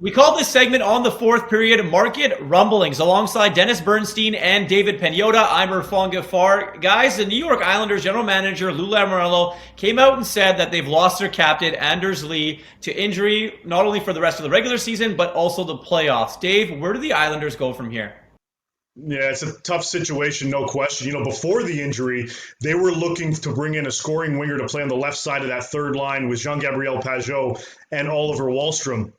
We call this segment On the Fourth Period Market Rumblings alongside Dennis Bernstein and David Pagnotta. I'm Irfaan Gaffar. Guys, the New York Islanders general manager Lou Lamoriello came out and said that they've lost their captain, Anders Lee, to injury, not only for the rest of the regular season, but also the playoffs. Dave, where do the Islanders go from here? Yeah, it's a tough situation, no question. Before the injury, they were looking to bring in a scoring winger to play on the left side of that third line with Jean-Gabriel Pageau and Oliver Wahlstrom.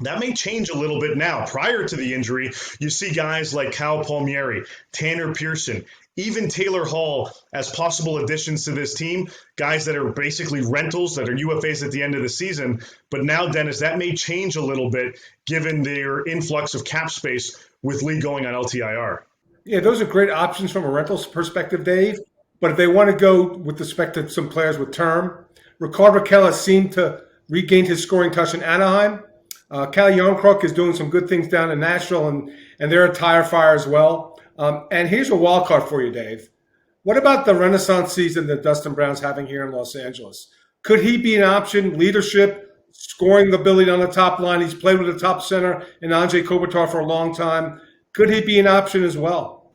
That may change a little bit now. Prior to the injury, you see guys like Cal Palmieri, Tanner Pearson, even Taylor Hall as possible additions to this team, guys that are basically rentals, that are UFAs at the end of the season. But now, Dennis, that may change a little bit given their influx of cap space with Lee going on LTIR. Yeah, those are great options from a rentals perspective, Dave. But if they want to go with respect to some players with term, Rickard Rakell seemed to regain his scoring touch in Anaheim. Calle Jarnkrok is doing some good things down in Nashville, and they're a tire fire as well. And here's a wild card for you, Dave. What about the Renaissance season that Dustin Brown's having here in Los Angeles? Could he be an option? Leadership, scoring ability on the top line. He's played with a top center in Andrei Kopitar for a long time. Could he be an option as well?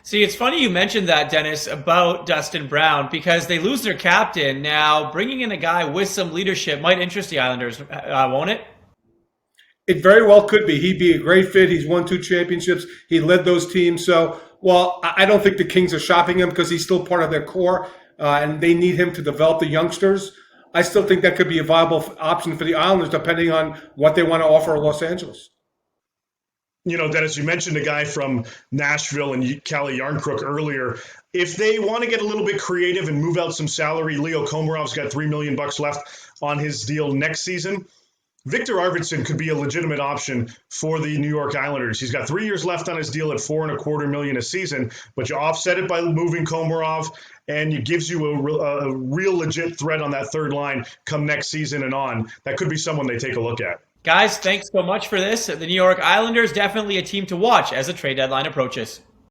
See, it's funny you mentioned that, Dennis, about Dustin Brown, because they lose their captain. Now, bringing in a guy with some leadership might interest the Islanders, won't it? It very well could be. He'd be a great fit. He's won 2 championships. He led those teams. So, while I don't think the Kings are shopping him because he's still part of their core and they need him to develop the youngsters, I still think that could be a viable option for the Islanders depending on what they want to offer Los Angeles. Dennis, you mentioned a guy from Nashville and Calle Jarnkrok earlier. If they want to get a little bit creative and move out some salary, Leo Komarov's got $3 million left on his deal next season. Viktor Arvidsson could be a legitimate option for the New York Islanders. He's got 3 years left on his deal at $4.25 million a season, but you offset it by moving Komarov, and it gives you a real legit threat on that third line come next season and on. That could be someone they take a look at. Guys, thanks so much for this. The New York Islanders, definitely a team to watch as the trade deadline approaches.